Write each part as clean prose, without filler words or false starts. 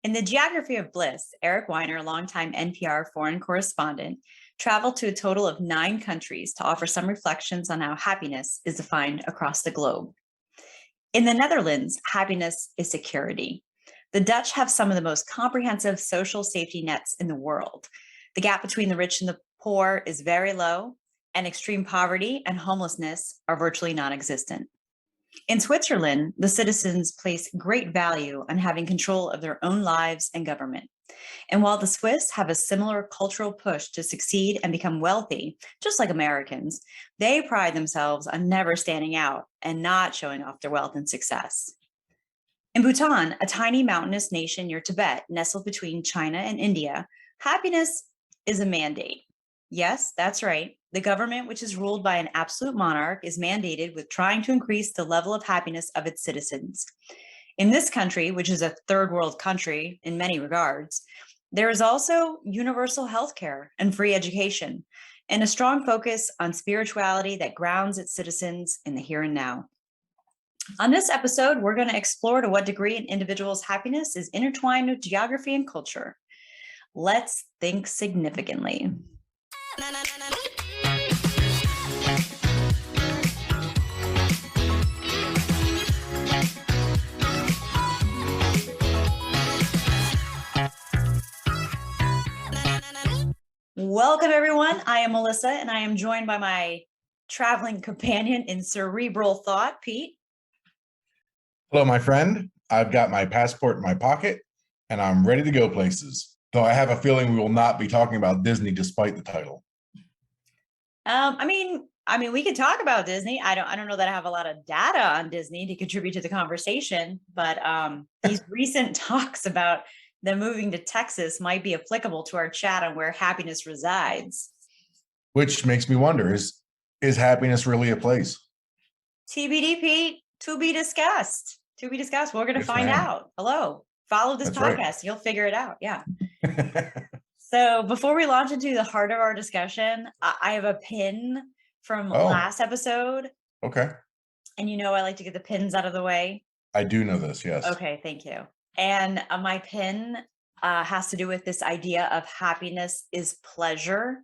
In the Geography of Bliss, Eric Weiner, longtime NPR foreign correspondent, traveled to a total of 9 countries to offer some reflections on how happiness is defined across the globe. In the Netherlands, happiness is security. The Dutch have some of the most comprehensive social safety nets in the world. The gap between the rich and the poor is very low, and extreme poverty and homelessness are virtually non-existent. In Switzerland, the citizens place great value on having control of their own lives and government. And while the Swiss have a similar cultural push to succeed and become wealthy, just like Americans, they pride themselves on never standing out and not showing off their wealth and success. In Bhutan, a tiny mountainous nation near Tibet, nestled between China and India, happiness is a mandate. Yes, that's right. The government, which is ruled by an absolute monarch, is mandated with trying to increase the level of happiness of its citizens. In this country, which is a third world country in many regards, there is also universal health care and free education, and a strong focus on spirituality that grounds its citizens in the here and now. On this episode, we're going to explore to what degree an individual's happiness is intertwined with geography and culture. Let's think significantly. Welcome, everyone. I am Melissa, and I am joined by my traveling companion in cerebral thought, Pete. Hello, my friend. I've got my passport in my pocket, and I'm ready to go places. Though I have a feeling we will not be talking about Disney despite the title. I mean, we could talk about Disney. I don't know that I have a lot of data on Disney to contribute to the conversation, but these recent talks about them moving to Texas might be applicable to our chat on where happiness resides. Which makes me wonder, is happiness really a place? TBD, Pete, to be discussed. To be discussed. We're going to find out. Hello. Follow this podcast. Right. You'll figure it out. Yeah. So before we launch into the heart of our discussion, I have a pin from last episode. Okay. And I like to get the pins out of the way. I do know this, yes. Okay, thank you. And my pin has to do with this idea of happiness is pleasure.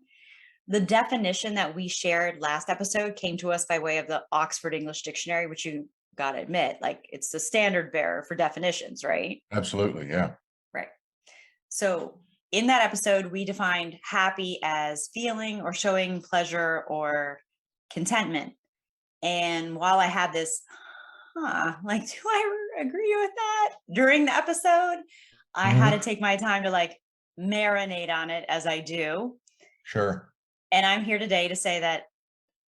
The definition that we shared last episode came to us by way of the Oxford English Dictionary, which you got to admit, like it's the standard bearer for definitions, right? Absolutely, yeah. Right. So in that episode, we defined happy as feeling or showing pleasure or contentment. And while I had this, do I agree with that? During the episode, I had to take my time to marinate on it as I do. Sure. And I'm here today to say that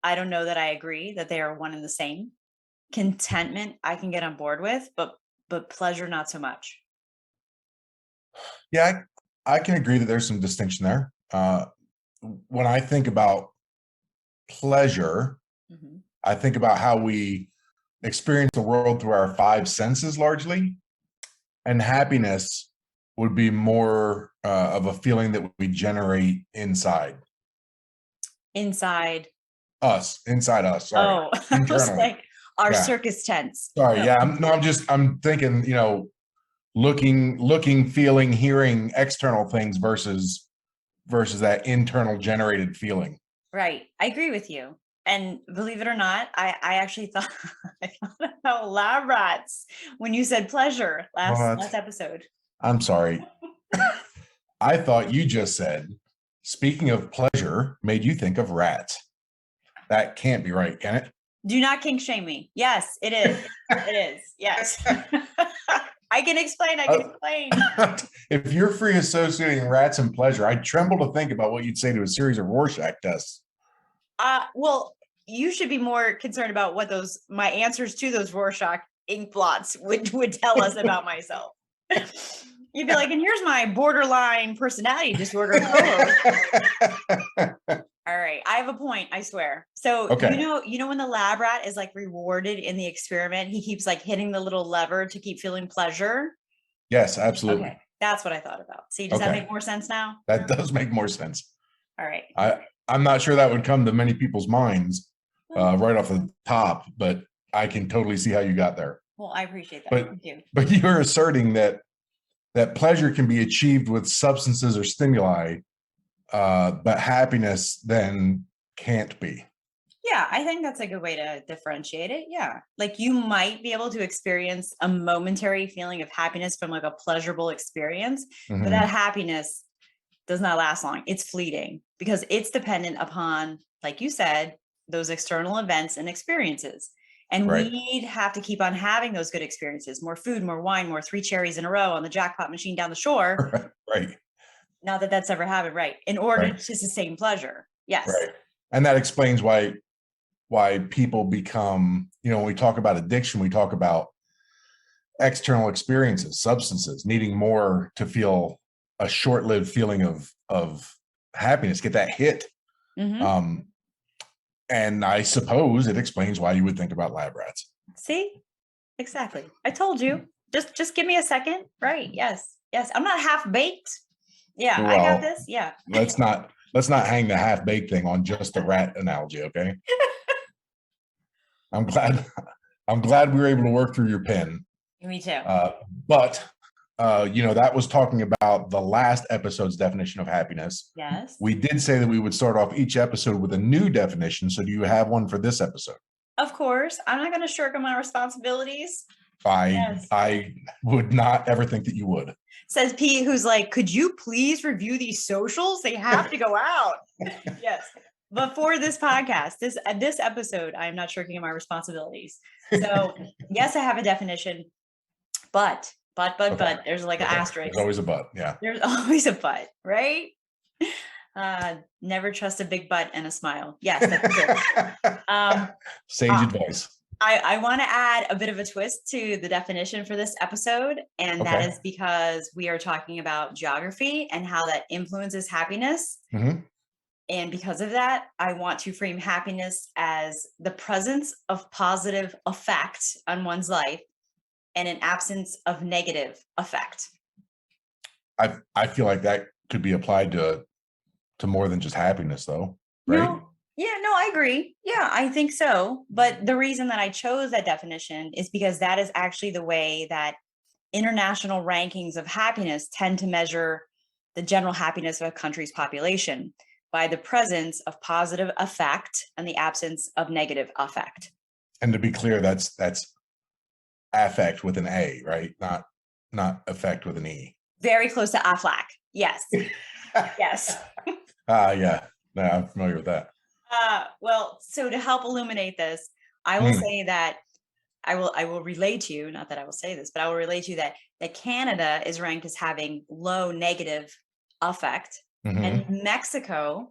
I don't know that I agree that they are one and the same. Contentment, I can get on board with, but pleasure, not so much. Yeah, I can agree that there's some distinction there. When I think about pleasure, I think about how we experience the world through our 5 senses largely, and happiness would be more of a feeling that we generate inside. Inside us. Sorry. Oh, I was like our circus tents. Sorry, yeah. I'm thinking, looking, feeling, hearing external things versus that internal generated feeling. Right. I agree with you. And believe it or not, I actually thought about lab rats when you said pleasure last episode. I'm sorry. I thought you just said, speaking of pleasure, made you think of rats. That can't be right, can it? Do not kink shame me. Yes, it is. It is. Yes. I can explain. If you're free associating rats and pleasure, I tremble to think about what you'd say to a series of Rorschach tests. Well, you should be more concerned about what my answers to those Rorschach ink blots would tell us about myself. You'd be like, and here's my borderline personality disorder. All right. I have a point, I swear. So, okay. When the lab rat is rewarded in the experiment, he keeps hitting the little lever to keep feeling pleasure. Yes, absolutely. Okay. That's what I thought about. See, does that make more sense now? That does make more sense. All right. I'm not sure that would come to many people's minds right off the top, but I can totally see how you got there. Well, I appreciate that. But, Thank you. But you're asserting that that pleasure can be achieved with substances or stimuli, but happiness then can't be. Yeah, I think that's a good way to differentiate it. Yeah. Like you might be able to experience a momentary feeling of happiness from like a pleasurable experience, but that happiness does not last long. It's fleeting because it's dependent upon, like you said, those external events and experiences. And Right. we'd have to keep on having those good experiences, more food, more wine, more 3 cherries in a row on the jackpot machine down the shore. Right. Not that that's ever happened, right? In order Right. to sustain pleasure. Yes. Right. And that explains why people become, when we talk about addiction, we talk about external experiences, substances, needing more to feel a short-lived feeling of happiness, get that hit. And I suppose it explains why you would think about lab rats. See, exactly. I told you. Just give me a second. Right. Yes. Yes. I'm not half baked. Yeah, well, I got this. Yeah. Let's not hang the half baked thing on just the rat analogy, okay? I'm glad we were able to work through your pen. Me too. But that was talking about the last episode's definition of happiness. Yes. We did say that we would start off each episode with a new definition. So do you have one for this episode? Of course. I'm not going to shirk on my responsibilities. I would not ever think that you would. Says Pete, who's like, could you please review these socials? They have to go out. Yes. Before this podcast, this episode, I am not shirking on my responsibilities. So yes, I have a definition, but there's like an asterisk. There's always a but. Yeah. There's always a but, right? Never trust a big butt and a smile. Yes, that's it. Sage advice. I want to add a bit of a twist to the definition for this episode, and that is because we are talking about geography and how that influences happiness. And because of that, I want to frame happiness as the presence of positive effect on one's life and an absence of negative effect. I feel like that could be applied to more than just happiness, though, right? No. Yeah, no, I agree. Yeah, I think so. But the reason that I chose that definition is because that is actually the way that international rankings of happiness tend to measure the general happiness of a country's population by the presence of positive affect and the absence of negative affect. And to be clear, that's affect with an A, right? Not affect with an E. Very close to Aflac. Yes. Yes. Yeah. No, I'm familiar with that. Well, so to help illuminate this, I will say that I will relate to you, not that I will say this, but I will relate to you that Canada is ranked as having low negative affect, and Mexico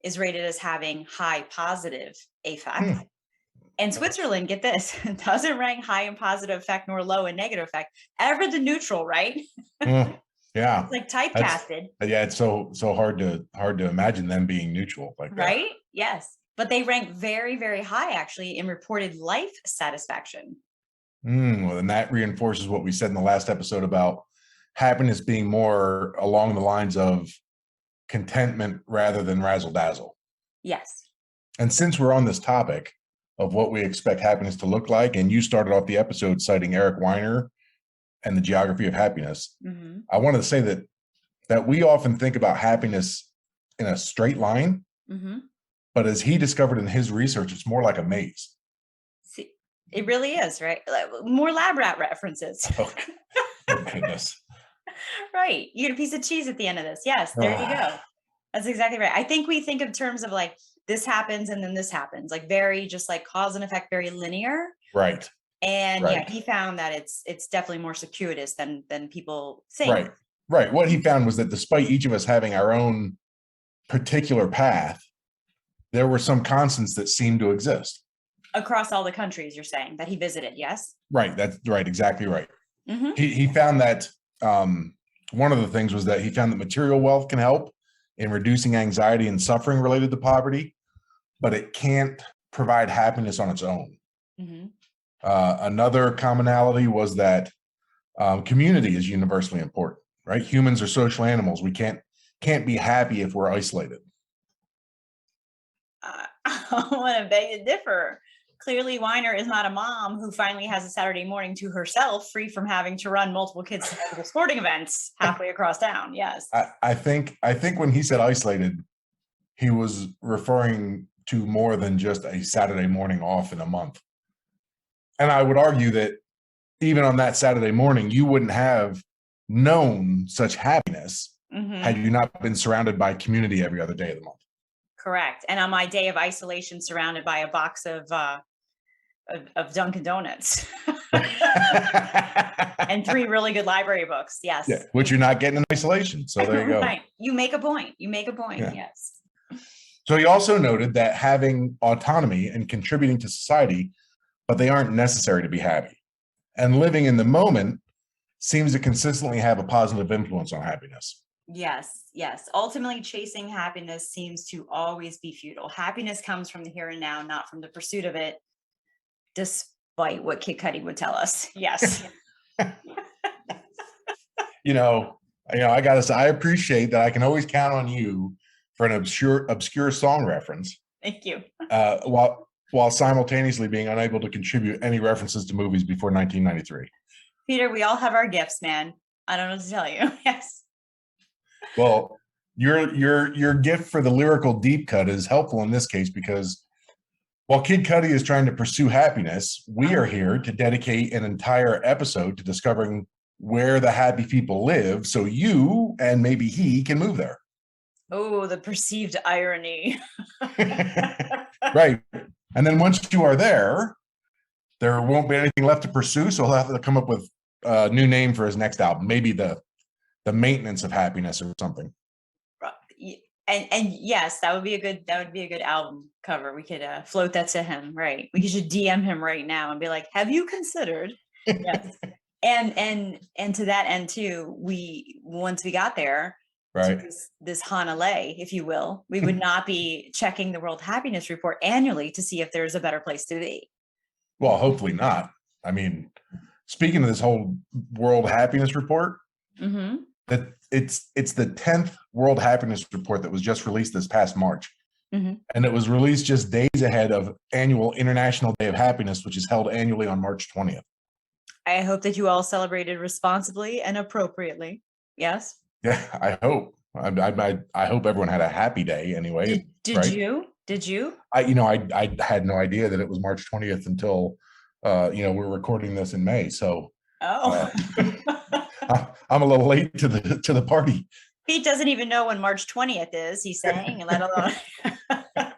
is rated as having high positive affect. And Switzerland, get this, doesn't rank high in positive effect nor low in negative effect, ever the neutral, right? Yeah. It's like typecasted. Yeah, it's so hard to imagine them being neutral like that. Right? Yes. But they rank very, very high actually in reported life satisfaction. Well, then that reinforces what we said in the last episode about happiness being more along the lines of contentment rather than razzle dazzle. Yes. And since we're on this topic of what we expect happiness to look like, and you started off the episode citing Eric Weiner and the geography of happiness, I wanted to say that we often think about happiness in a straight line, but as he discovered in his research, it's more like a maze. See, it really is, right? Like, more lab rat references. Oh goodness. Right. You get a piece of cheese at the end of this. Yes, there you go. That's exactly right. I think we think in terms of like, this happens and then this happens, like very just like cause and effect, very linear. Right. And yeah, he found that it's definitely more circuitous than people think. Right. What he found was that despite each of us having our own particular path, there were some constants that seemed to exist across all the countries. You're saying that he visited, yes? Right. That's right. Exactly right. He found that one of the things was that he found that material wealth can help in reducing anxiety and suffering related to poverty, but it can't provide happiness on its own. Another commonality was that community is universally important, right? Humans are social animals. We can't be happy if we're isolated. I want to beg to differ. clearly Weiner is not a mom who finally has a Saturday morning to herself, free from having to run multiple kids to multiple sporting events halfway across town. Yes. I think when he said isolated, he was referring to more than just a Saturday morning off in a month. And I would argue that even on that Saturday morning, you wouldn't have known such happiness had you not been surrounded by community every other day of the month. Correct. And on my day of isolation, surrounded by a box of Dunkin' Donuts and 3 really good library books. Yes. Yeah, which you're not getting in isolation. So there you go. Right. You make a point. Yeah. Yes. So he also noted that having autonomy and contributing to society, but they aren't necessary to be happy. And living in the moment seems to consistently have a positive influence on happiness. Yes. Ultimately, chasing happiness seems to always be futile. Happiness comes from the here and now, not from the pursuit of it, despite what Kid Cudi would tell us. Yes. I gotta say, I appreciate that I can always count on you for an obscure song reference. Thank you. While simultaneously being unable to contribute any references to movies before 1993. Peter, we all have our gifts, man. I don't know what to tell you. Yes. Well, your gift for the lyrical deep cut is helpful in this case because while Kid Cudi is trying to pursue happiness, we are here to dedicate an entire episode to discovering where the happy people live so you and maybe he can move there. Oh, the perceived irony. Right. And then once you are there won't be anything left to pursue. So he'll have to come up with a new name for his next album. Maybe the maintenance of happiness or something. And yes, that would be a good album cover. We could float that to him. Right. We should DM him right now and be like, have you considered? Yes. and to that end too, once we got there, right, this Hanalei, if you will, we would not be checking the World Happiness Report annually to see if there's a better place to be. Well, hopefully not. I mean, speaking of this whole World Happiness Report, that it's the 10th World Happiness Report that was just released this past March. And it was released just days ahead of annual International Day of Happiness, which is held annually on March 20th. I hope that you all celebrated responsibly and appropriately. Yes. Yeah, I hope. I hope everyone had a happy day anyway. Did you? I had no idea that it was March 20th until we're recording this in May. So I'm a little late to the party. Pete doesn't even know when March 20th is, he's saying, and let alone I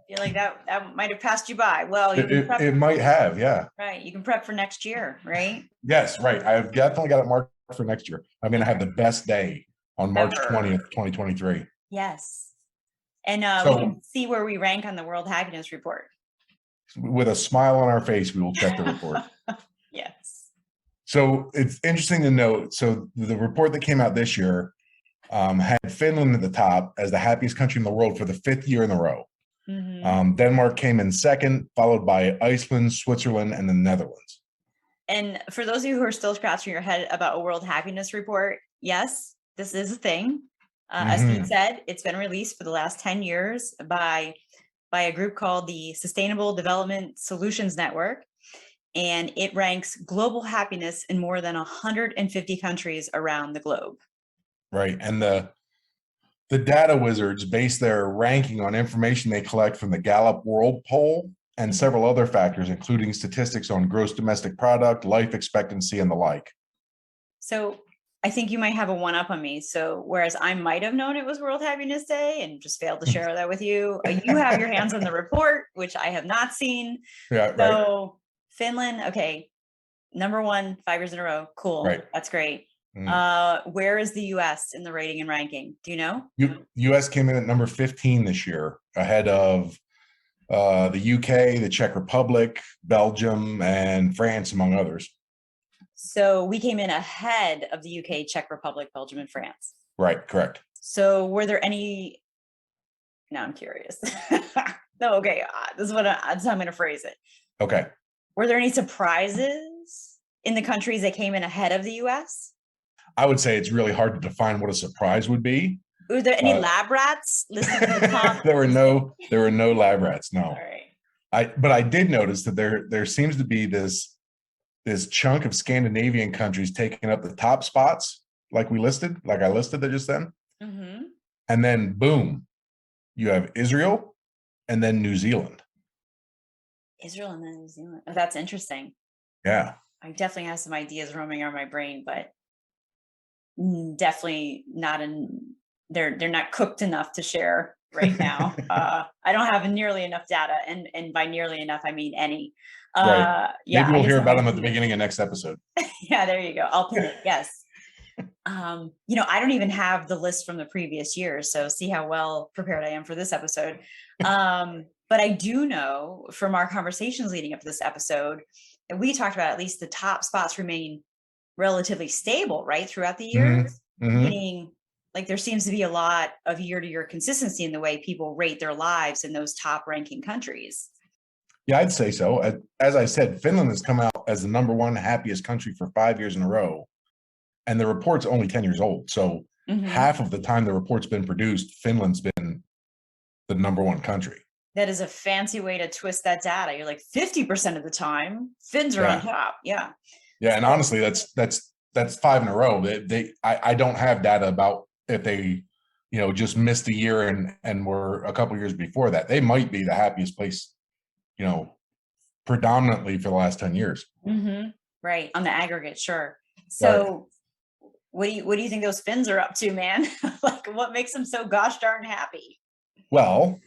feel like that might have passed you by. Well, it might have, yeah. Right. You can prep for next year, right? Yes, right. I've definitely got it marked for next year. I'm going to have the best day on March 20th, 2023. Yes. And so, we can see where we rank on the World Happiness Report. With a smile on our face, we will check the report. Yes. So it's interesting to note. So the report that came out this year had Finland at the top as the happiest country in the world for the 5th year in a row. Denmark came in second, followed by Iceland, Switzerland, and the Netherlands. And for those of you who are still scratching your head about a World Happiness Report, yes, this is a thing. As Pete said, it's been released for the last 10 years by a group called the Sustainable Development Solutions Network. And it ranks global happiness in more than 150 countries around the globe. Right. And the data wizards base their ranking on information they collect from the Gallup World Poll and several other factors, including statistics on gross domestic product, life expectancy, and the like. So I think you might have a one-up on me. So whereas I might have known it was World Happiness Day and just failed to share that with you, you have your hands on the report, which I have not seen. Yeah, so right. Finland, okay, number 1, 5 years in a row. Cool. Right. That's great. Where is the U.S. in the rating and ranking? Do you know? U.S. came in at number 15 this year, ahead of the U.K., the Czech Republic, Belgium, and France, among others. So we came in ahead of the UK, Czech Republic, Belgium, and France. Right, correct. So were there any? Now I'm curious. No, okay. This is how I'm going to phrase it. Okay. Were there any surprises in the countries that came in ahead of the US? I would say it's really hard to define what a surprise would be. Were there any lab rats listed to the top? There were no lab rats. No. All right. But I did notice that there seems to be this chunk of Scandinavian countries taking up the top spots, like I listed it just then. Mm-hmm. And then boom, you have Israel and then New Zealand. Israel and then New Zealand. Oh, that's interesting. Yeah. I definitely have some ideas roaming around my brain, but definitely not they're not cooked enough to share right now. I don't have nearly enough data, and by nearly enough I mean any. Right. Yeah, Maybe we'll I just hear have about them at the ideas. beginning of next episode. Yeah, there you go. I'll pin it. Yes. I don't even have the list from the previous year, so see how well prepared I am for this episode. But I do know from our conversations leading up to this episode, and we talked about at least the top spots remain relatively stable, right, throughout the year, meaning like there seems to be a lot of year-to-year consistency in the way people rate their lives in those top ranking countries. Yeah, I'd say so. As I said, Finland has come out as the #1 happiest country for 5 years in a row. And the report's only 10 years old. So half of the time the report's been produced, Finland's been the #1 country. That is a fancy way to twist that data. You're like 50% of the time, Finns are on top. Yeah. Yeah, and honestly, that's 5 in a row. I don't have data about if they, just missed a year and were a couple years before that. They might be the happiest place, predominantly for the last 10 years. Right. On the aggregate, sure. So what do you think those Finns are up to, man? Like, what makes them so gosh darn happy? Well,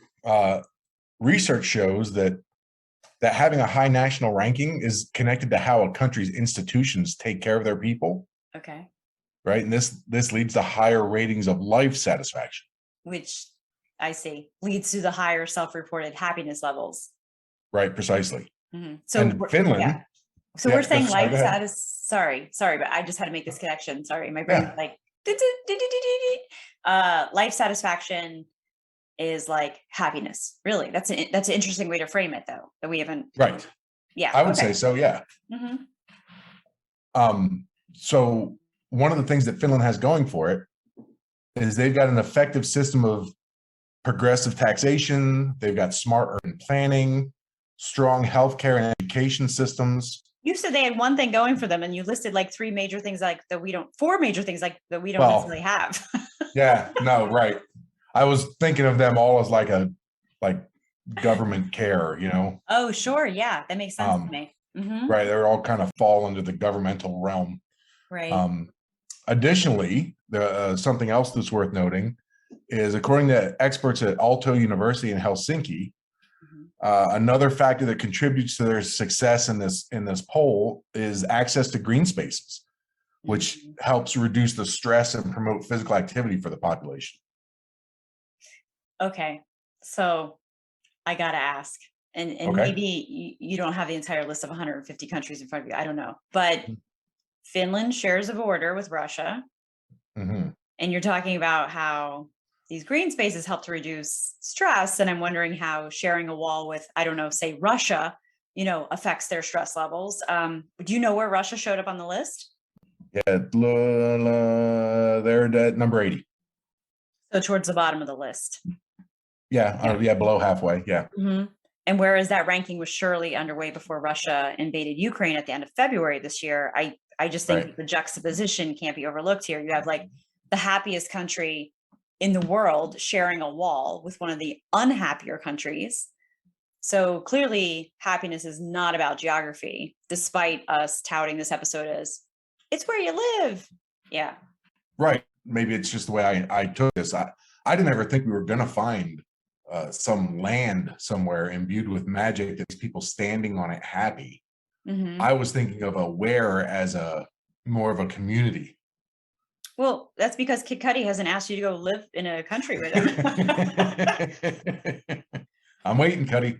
research shows that having a high national ranking is connected to how a country's institutions take care of their people. Okay. Right. And this leads to higher ratings of life satisfaction. Which I see leads to the higher self-reported happiness levels. Right, precisely. So and Finland. Yeah. So we're saying sorry, but I just had to make this connection. Sorry, my brain's like life satisfaction is like happiness. Really, that's an interesting way to frame it, though. That we haven't. Right. Yeah, I would say so. Yeah. So one of the things that Finland has going for it is they've got an effective system of progressive taxation. They've got smart urban planning, strong healthcare and education systems. You said they had one thing going for them, and you listed like four major things like that we don't necessarily have. Yeah, no, right. I was thinking of them all as like government care, Oh, sure. Yeah, that makes sense to me. Right. They're all kind of fall into the governmental realm. Right. Additionally, something else that's worth noting is, according to experts at Aalto University in Helsinki, another factor that contributes to their success in this poll is access to green spaces, which helps reduce the stress and promote physical activity for the population. Okay, so I gotta ask, and maybe you don't have the entire list of 150 countries in front of you. I don't know, but Finland shares a border with Russia, and you're talking about how these green spaces help to reduce stress. And I'm wondering how sharing a wall with, I don't know, say Russia, affects their stress levels. Do you know where Russia showed up on the list? Yeah, they're at number 80. So towards the bottom of the list. Yeah, below halfway. Yeah. And whereas that ranking was surely underway before Russia invaded Ukraine at the end of February this year, I just think the juxtaposition can't be overlooked here. You have like the happiest country in the world sharing a wall with one of the unhappier countries. So clearly happiness is not about geography, despite us touting this episode as it's where you live. Yeah. Right. Maybe it's just the way I took this. I didn't ever think we were going to find some land somewhere imbued with magic that's people standing on it happy. I was thinking of a where as more of a community. Well, that's because Kid Cudi hasn't asked you to go live in a country with him. I'm waiting, Cudi.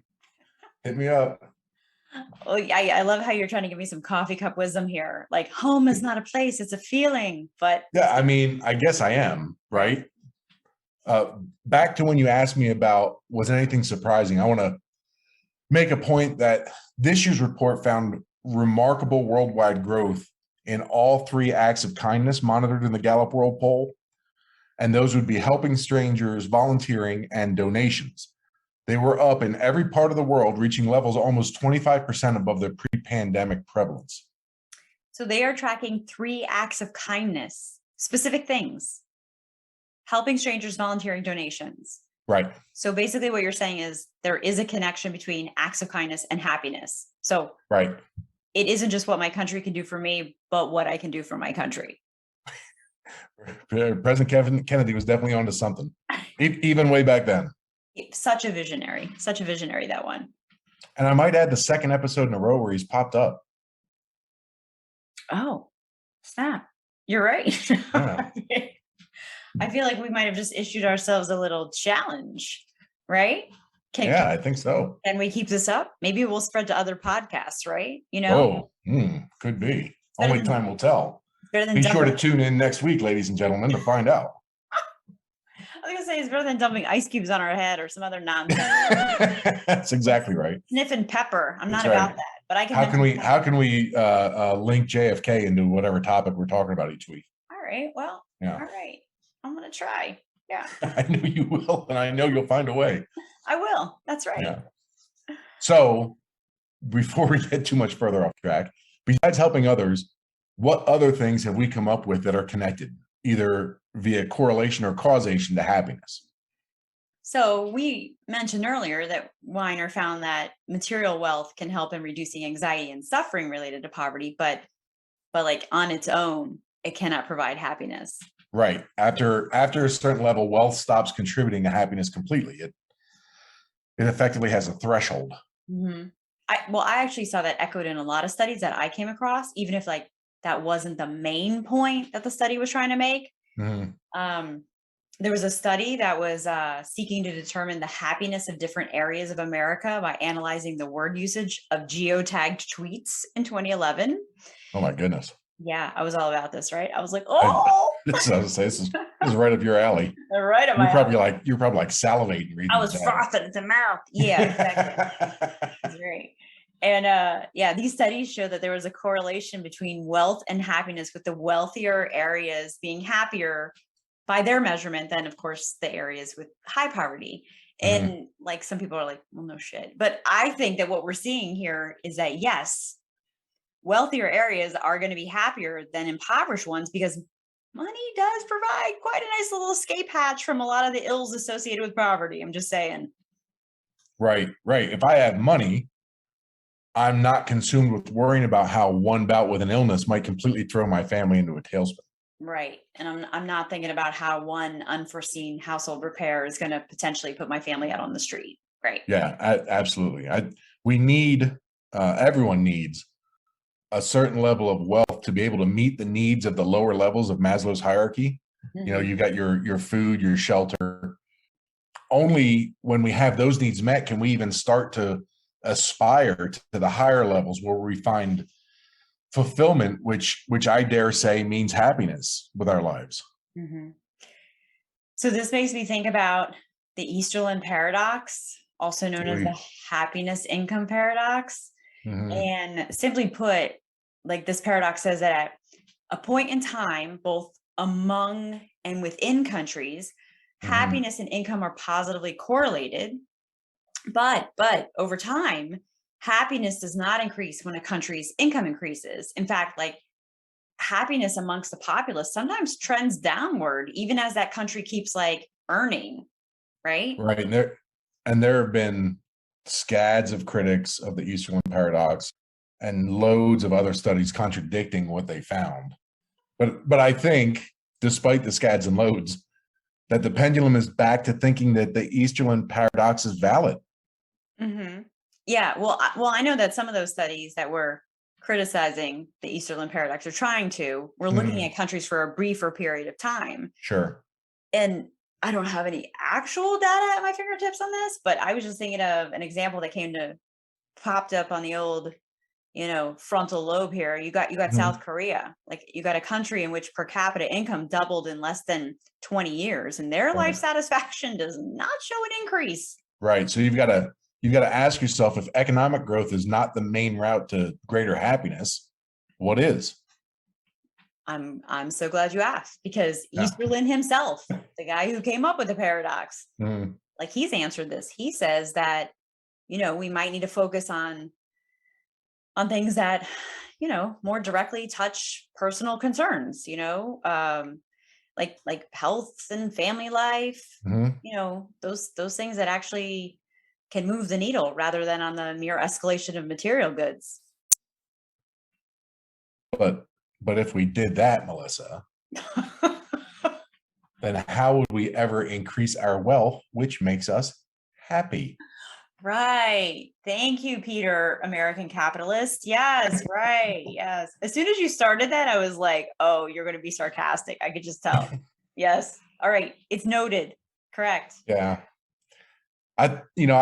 Hit me up. Oh, I love how you're trying to give me some coffee cup wisdom here. Like, home is not a place, it's a feeling. But yeah, I mean, I guess I am, right? Back to when you asked me about, was anything surprising? I want to make a point that this year's report found remarkable worldwide growth in all 3 acts of kindness monitored in the Gallup World Poll. And those would be helping strangers, volunteering, and donations. They were up in every part of the world, reaching levels almost 25% above their pre-pandemic prevalence. So they are tracking 3 acts of kindness, specific things, helping strangers, volunteering, donations. Right. So basically what you're saying is there is a connection between acts of kindness and happiness. So right. It isn't just what my country can do for me, but what I can do for my country. President Kennedy was definitely onto something, even way back then. Such a visionary, that one. And I might add the second episode in a row where he's popped up. Oh, snap. You're right. Yeah. I feel like we might have just issued ourselves a little challenge, right? I think so. Can we keep this up? Maybe we'll spread to other podcasts, right? Could be. Only time will tell. Be sure to tune in next week, ladies and gentlemen, to find out. I was going to say, it's better than dumping ice cubes on our head or some other nonsense. That's exactly right. Sniffing pepper. I'm not about that. But I can. How can we link JFK into whatever topic we're talking about each week? All right. Well, all right. I'm going to try. Yeah. I know you will, and I know you'll find a way. I will. That's right. Yeah. So before we get too much further off track, besides helping others, what other things have we come up with that are connected, either via correlation or causation, to happiness? So we mentioned earlier that Weiner found that material wealth can help in reducing anxiety and suffering related to poverty, but like on its own, it cannot provide happiness. Right. After a certain level, wealth stops contributing to happiness completely. It effectively has a threshold. Mm-hmm. I actually saw that echoed in a lot of studies that I came across, even if like that wasn't the main point that the study was trying to make. Mm-hmm. There was a study that was seeking to determine the happiness of different areas of America by analyzing the word usage of geotagged tweets in 2011. Oh my goodness. Yeah, I was all about this, right? I was like, oh, this is right up your alley. Right up my alley. You're probably like salivating reading. I was frothing at the mouth. Yeah, exactly. That's great. And these studies show that there was a correlation between wealth and happiness, with the wealthier areas being happier by their measurement than, of course, the areas with high poverty. And like some people are like, well, no shit. But I think that what we're seeing here is that, yes, wealthier areas are going to be happier than impoverished ones, because money does provide quite a nice little escape hatch from a lot of the ills associated with poverty. I'm just saying. Right. If I have money, I'm not consumed with worrying about how one bout with an illness might completely throw my family into a tailspin. Right. And I'm not thinking about how one unforeseen household repair is going to potentially put my family out on the street. Right. Yeah, absolutely. We need, everyone needs a certain level of wealth to be able to meet the needs of the lower levels of Maslow's hierarchy. Mm-hmm. You know, you got your food, your shelter. Only when we have those needs met can we even start to aspire to the higher levels where we find fulfillment, which I dare say means happiness with our lives. Mm-hmm. So this makes me think about the Easterlin paradox, also known as the happiness income paradox. Mm-hmm. And simply put, like, this paradox says that at a point in time, both among and within countries, happiness and income are positively correlated. But over time, happiness does not increase when a country's income increases. In fact, like, happiness amongst the populace sometimes trends downward, even as that country keeps like earning, right? Right. And there have been scads of critics of the Easterlin paradox and loads of other studies contradicting what they found. But I think, despite the scads and loads, that the pendulum is back to thinking that the Easterlin paradox is valid. Mm-hmm. Yeah, well, I know that some of those studies that were criticizing the Easterlin paradox we're looking at countries for a briefer period of time. Sure. And I don't have any actual data at my fingertips on this, but I was just thinking of an example that popped up on the old, frontal lobe here. You got South Korea. Like, you got a country in which per capita income doubled in less than 20 years, and their life satisfaction does not show an increase. Right. So you've got to ask yourself, if economic growth is not the main route to greater happiness, what is? I'm so glad you asked, because Easterlin himself, the guy who came up with the paradox, like he's answered this. He says that, we might need to focus on things that, more directly touch personal concerns, like health and family life, Mhm. those things that actually can move the needle rather than on the mere escalation of material goods. But if we did that, Melissa, then how would we ever increase our wealth, which makes us happy? Right. Thank you, Peter, American capitalist. Yes, right. Yes. As soon as you started that, I was like, oh, you're going to be sarcastic. I could just tell. Yes. All right. It's noted. Correct. Yeah. I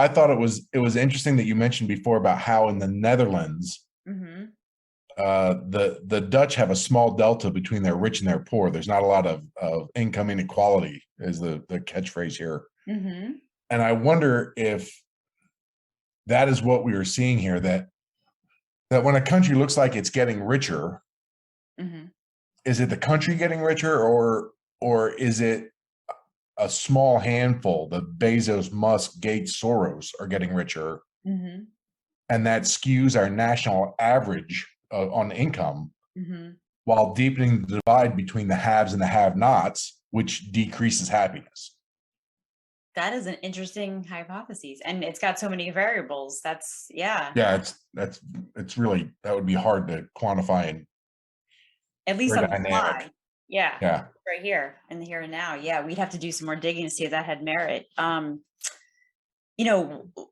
thought it was interesting that you mentioned before about how in the Netherlands, Mm-hmm. the Dutch have a small delta between their rich and their poor. There's not a lot of income inequality, is the catchphrase here. Mm-hmm. And I wonder if that is what we are seeing here, that when a country looks like it's getting richer, Mm-hmm. is it the country getting richer, or is it a small handful, the Bezos, Musk, Gates, Soros are getting richer, Mm-hmm. and that skews our national average on income, Mm-hmm. while deepening the divide between the haves and the have-nots, which decreases happiness. That is an interesting hypothesis, and it's got so many variables. That's yeah. Yeah, it's really, that would be hard to quantify and At least very on the dynamic. fly. Yeah. Yeah. Right here in the here and now. Yeah, we'd have to do some more digging to see if that had merit.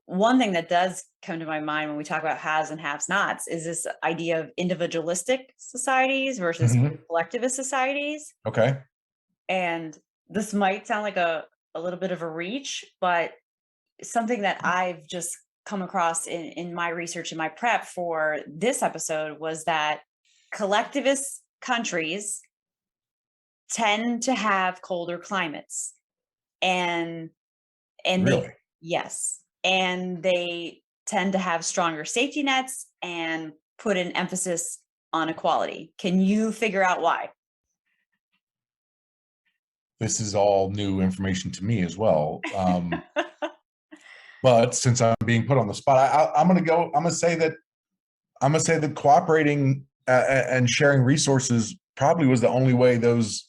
One thing that does come to my mind when we talk about haves and have nots is this idea of individualistic societies versus Mhm. collectivist societies. Okay. And this might sound like a little bit of a reach, but something that I've just come across in my research and my prep for this episode was that collectivist countries tend to have colder climates, and they Really? yes, and they tend to have stronger safety nets and put an emphasis on equality. Can you figure out why? This is all new information to me as well. But since I'm being put on the spot, I'm going to go. I'm going to say that cooperating and sharing resources probably was the only way those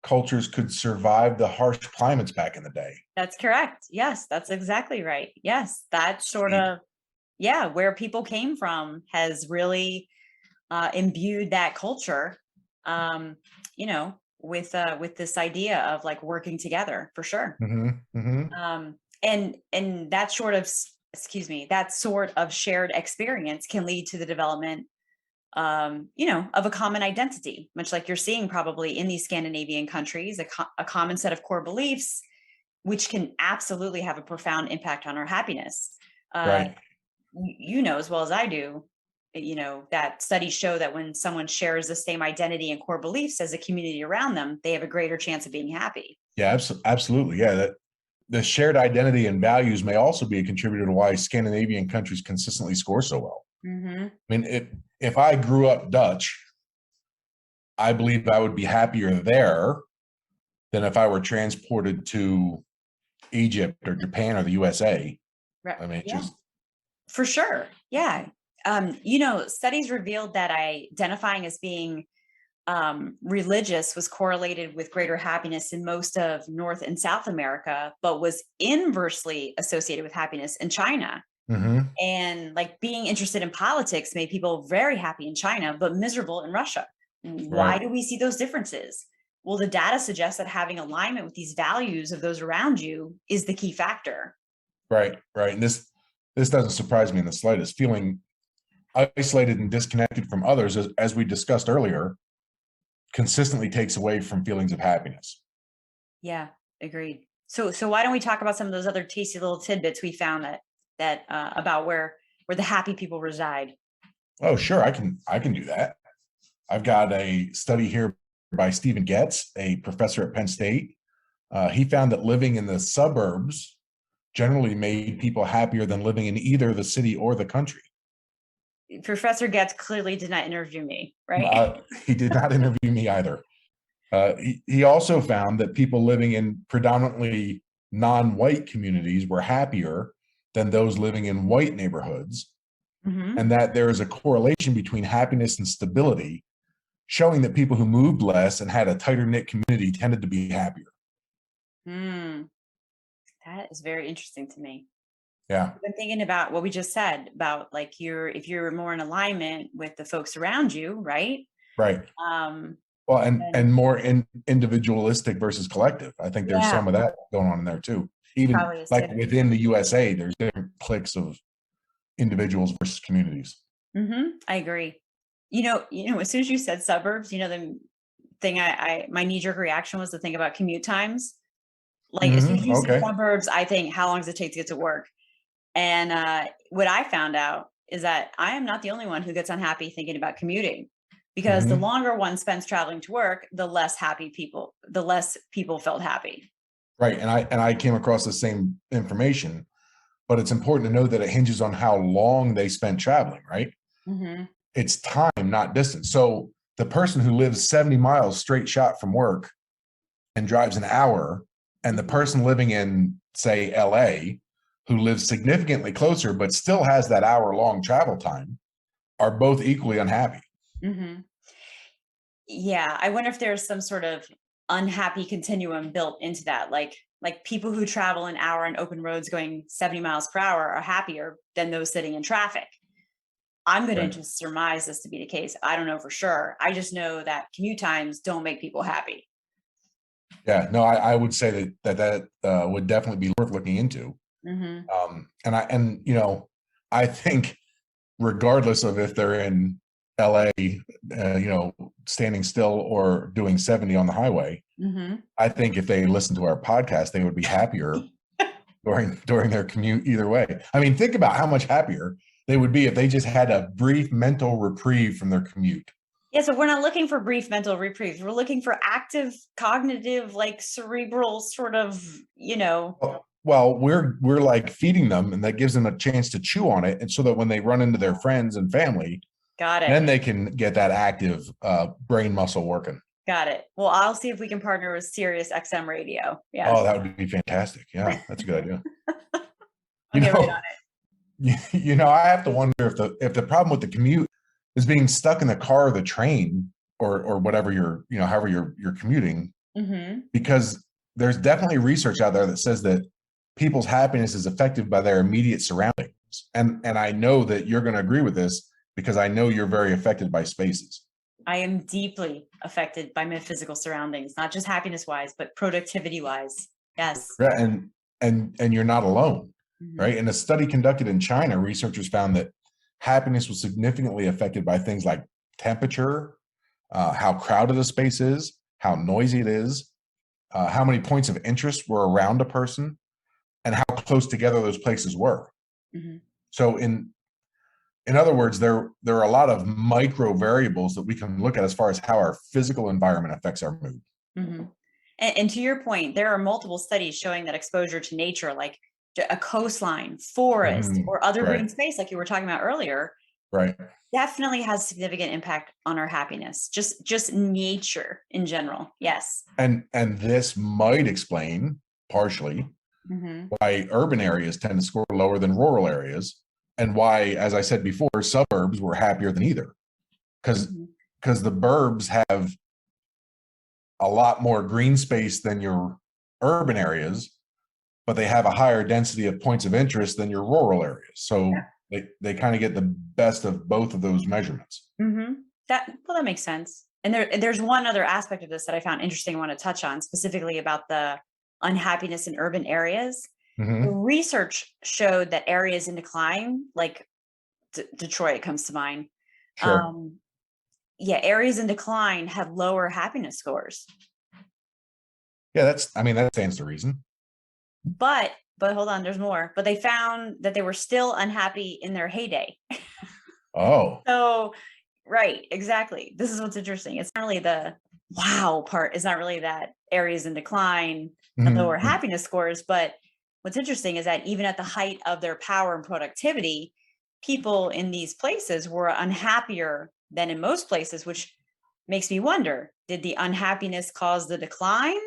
cultures could survive the harsh climates back in the day. That's correct. Yes, that's exactly right. Yes, that sort See, of yeah, where people came from has really imbued that culture. Um, with this idea of like working together for sure. mhm, mhm. And that that sort of shared experience can lead to the development, of a common identity, much like you're seeing probably in these Scandinavian countries, a common set of core beliefs, which can absolutely have a profound impact on our happiness. Uh, Right. as well as I do, that studies show that when someone shares the same identity and core beliefs as a community around them, they have a greater chance of being happy. Yeah, absolutely. Yeah, that the shared identity and values may also be a contributor to why Scandinavian countries consistently score so well. Hmm. I mean, if I grew up Dutch, I believe I would be happier there than if I were transported to Egypt or Japan or the USA. Right. I mean, it Yeah, just for sure. Yeah. Studies revealed that identifying as being religious was correlated with greater happiness in most of North and South America, but was inversely associated with happiness in China. mhm, And like being interested in politics made people very happy in China, but miserable in Russia. Why right, do we see those differences? Well, the data suggests that having alignment with these values of those around you is the key factor. right. And this doesn't surprise me in the slightest. Feeling isolated and disconnected from others, as we discussed earlier, consistently takes away from feelings of happiness. Yeah, agreed. So why don't we talk about some of those other tasty little tidbits we found that about where the happy people reside? Oh, sure, I can do that. I've got a study here by Stephen Getz, a professor at Penn State. He found that living in the suburbs generally made people happier than living in either the city or the country. Professor Getz clearly did not interview me, right? He did not interview me either. He also found that people living in predominantly non-white communities were happier than those living in white neighborhoods, Mm-hmm. and that there is a correlation between happiness and stability, showing that people who moved less and had a tighter knit community tended to be happier. That is very interesting to me. Yeah. I've been thinking about what we just said about like if you're more in alignment with the folks around you, right? Right. Um, Well, and and more individualistic versus collective. I think there's yeah, some of that going on in there too. Even probably is like too. within the USA, there's different cliques of individuals versus communities. I agree. As soon as you said suburbs, the thing my knee-jerk reaction was to think about commute times. Like as soon as you say Okay. suburbs, I think how long does it take to get to work? And what I found out is that I am not the only one who gets unhappy thinking about commuting, because the longer one spends traveling to work, the less people felt happy. Right. And I came across the same information, but it's important to know that it hinges on how long they spent traveling, right? Hmm. It's time, not distance. So the person who lives 70 miles straight shot from work and drives an hour, and the person living in, say, LA, who lives significantly closer but still has that hour-long travel time, are both equally unhappy. Hmm. Yeah, I wonder if there's some sort of unhappy continuum built into that. Like people who travel an hour on open roads going 70 miles per hour are happier than those sitting in traffic. I'm going to Right. just surmise this to be the case. I don't know for sure. I just know that commute times don't make people happy. Yeah, no, I would say that would definitely be worth looking into. Hmm. I think regardless of if they're in LA, standing still or doing 70 on the highway, Hmm. I think if they listen to our podcast, they would be happier during their commute either way. I mean, think about how much happier they would be if they just had a brief mental reprieve from their commute. Yeah, so we're not looking for brief mental reprieves. We're looking for active cognitive, like cerebral sort of. Well, we're like feeding them, and that gives them a chance to chew on it, and so that when they run into their friends and family, Got it. then they can get that active brain muscle working. Got it. Well, I'll see if we can partner with Sirius XM Radio. Yes. Oh, that would be fantastic. Yeah, that's a good idea. I'll You get right know, on it. I have to wonder if the problem with the commute is being stuck in the car or the train or whatever however you're commuting, Hmm. because there's definitely research out there that says that people's happiness is affected by their immediate surroundings. And I know that you're going to agree with this because I know you're very affected by spaces. I am deeply affected by my physical surroundings, not just happiness wise, but productivity wise. Yes. Yeah, and you're not alone, Hmm. right? In a study conducted in China, researchers found that happiness was significantly affected by things like temperature, how crowded a space is, how noisy it is, how many points of interest were around a person, and how close together those places were. Hmm. So in other words, there are a lot of micro variables that we can look at as far as how our physical environment affects our mood. Hmm. And to your point, there are multiple studies showing that exposure to nature, like a coastline, forest, or other Right, green space, like you were talking about earlier, right. definitely has significant impact on our happiness. Just nature in general. Yes. And this might explain partially Hmm. why urban areas tend to score lower than rural areas, and why, as I said before, suburbs were happier than either, because Hmm. the burbs have a lot more green space than your urban areas, but they have a higher density of points of interest than your rural areas. So they kind of get the best of both of those measurements. Hmm. That makes sense. And there's one other aspect of this that I found interesting. I want to touch on specifically about the unhappiness in urban areas. The Mm-hmm. research showed that areas in decline, like Detroit comes to mind. Sure. Um, yeah, areas in decline had lower happiness scores. Yeah, that stands to reason. But hold on, there's more. But they found that they were still unhappy in their heyday. Oh. So, right, exactly. This is what's interesting. It's not really the wow part. It's not really that areas in decline and lower Mm-hmm. happiness scores. But what's interesting is that even at the height of their power and productivity, people in these places were unhappier than in most places, which makes me wonder, did the unhappiness cause the decline?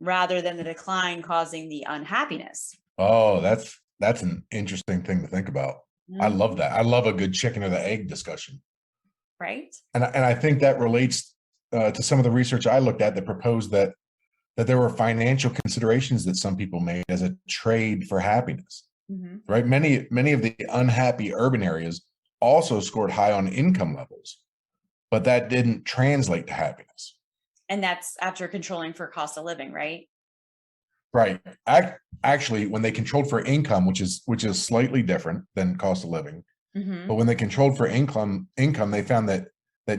rather than the decline causing the unhappiness. Oh, that's an interesting thing to think about. I love Mhm. that. I love a good chicken or the egg discussion. Right? And I think that relates to some of the research I looked at that proposed that there were financial considerations that some people made as a trade for happiness. Mhm. Right? Many of the unhappy urban areas also scored high on income levels, but that didn't translate to happiness. And that's after controlling for cost of living, right? Right. Actually, when they controlled for income, which is slightly different than cost of living, but Mhm. when they controlled for income, they found that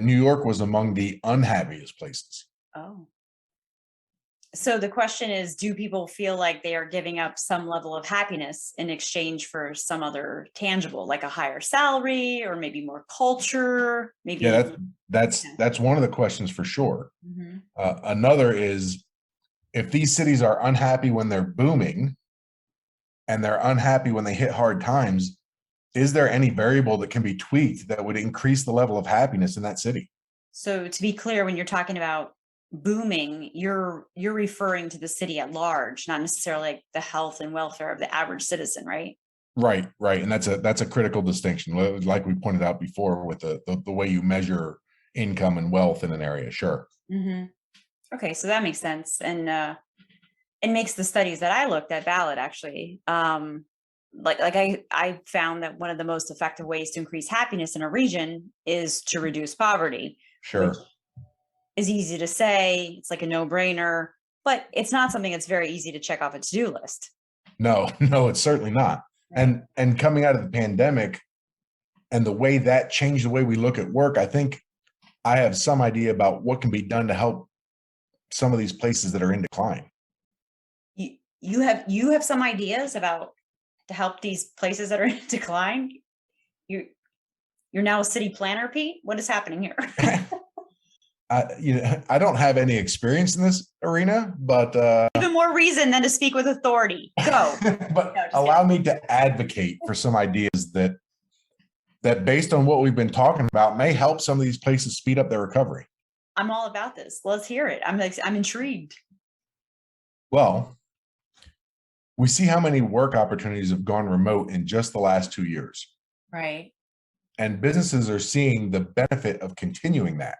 New York was among the unhappiest places. Oh. So the question is, do people feel like they are giving up some level of happiness in exchange for some other tangible, like a higher salary or maybe more culture, Yeah, maybe? Yeah. that's one of the questions for sure. Mhm. Another is if these cities are unhappy when they're booming and they're unhappy when they hit hard times, is there any variable that can be tweaked that would increase the level of happiness in that city? So to be clear, when you're talking about booming, you're referring to the city at large, not necessarily like the health and welfare of the average citizen, right? Right, right, and that's a critical distinction. Like we pointed out before, with the way you measure income and wealth in an area. Sure. Hmm. Okay, so that makes sense, and it makes the studies that I looked at valid, actually. I found that one of the most effective ways to increase happiness in a region is to reduce poverty, which Sure. is easy to say. It's like a no-brainer, but it's not something that's very easy to check off a to-do list. No, no, it's certainly not. Right. And coming out of the pandemic and the way that changed the way we look at work, I think I have some idea about what can be done to help some of these places that are in decline. You have some ideas about to help these places that are in decline. You you're now a city planner, Pete. What is happening here? I don't have any experience in this arena, but Even more reason than to speak with authority. Go. but No, just allow kidding. me to advocate for some ideas that based on what we've been talking about may help some of these places speed up their recovery. I'm all about this. Let's hear it. I'm intrigued. Well, we see how many work opportunities have gone remote in just the last 2 years, Right. and businesses are seeing the benefit of continuing that.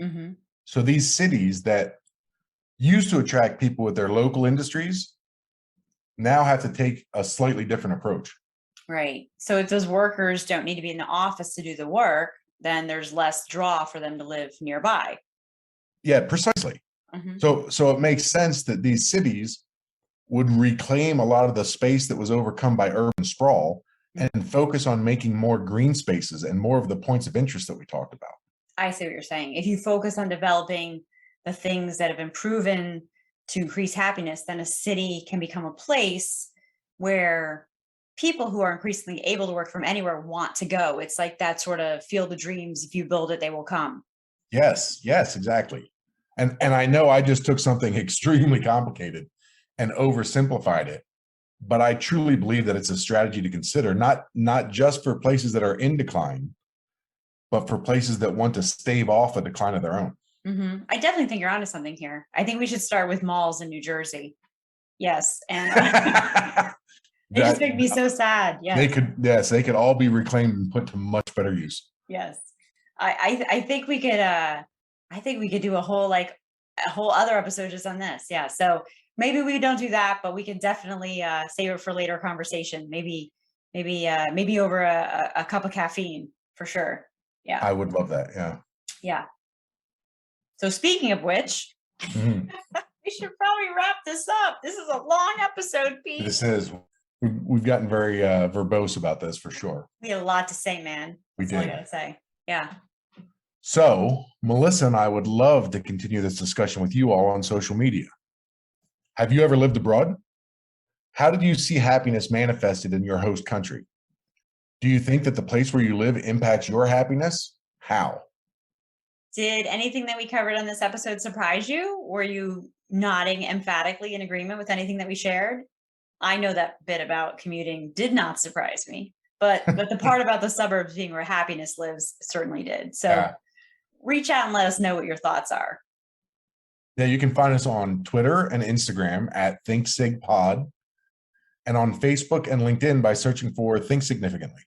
Hmm. So these cities that used to attract people with their local industries now have to take a slightly different approach. Right. So if those workers don't need to be in the office to do the work, then there's less draw for them to live nearby. Yeah, precisely. Hmm. So it makes sense that these cities would reclaim a lot of the space that was overcome by urban sprawl and focus on making more green spaces and more of the points of interest that we talked about. I see what you're saying. If you focus on developing the things that have been proven to increase happiness, then a city can become a place where people who are increasingly able to work from anywhere want to go. It's like that sort of field of dreams. If you build it, they will come. Yes, yes, exactly. And I know I just took something extremely complicated and oversimplified it, but I truly believe that it's a strategy to consider, not just for places that are in decline, but for places that want to stave off a decline of their own. Hmm. I definitely think you're onto something here. I think we should start with malls in New Jersey. Yes. And they just That make me so sad. they Yes. could, yes, they could all be reclaimed and put to much better use. Yes. I think we could I think we could do a whole other episode just on this. Yeah. So maybe we don't do that, but we can definitely save it for later conversation. Maybe over a cup of caffeine for sure. Yeah. I would love that. Yeah. Yeah. So speaking of which, Mhm. we should probably wrap this up. This is a long episode, Pete. This is, we've gotten very verbose about this for sure. We had a lot to say, man. We That's all I did. gotta say. Yeah. So, Melissa and I would love to continue this discussion with you all on social media. Have you ever lived abroad? How did you see happiness manifested in your host country? Do you think that the place where you live impacts your happiness? How? Did anything that we covered on this episode surprise you? Were you nodding emphatically in agreement with anything that we shared? I know that bit about commuting did not surprise me, but the part about the suburbs being where happiness lives certainly did. So Yeah. reach out and let us know what your thoughts are. Yeah, you can find us on Twitter and Instagram at ThinkSigPod, and on Facebook and LinkedIn by searching for Think Significantly.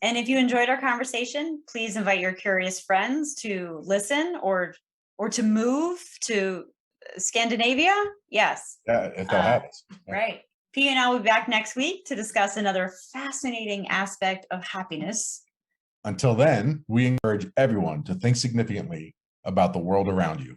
And if you enjoyed our conversation, please invite your curious friends to listen or to move to Scandinavia. Yes. Yeah, if that happens. Yeah. Right. P and I will be back next week to discuss another fascinating aspect of happiness. Until then, we encourage everyone to think significantly about the world around you.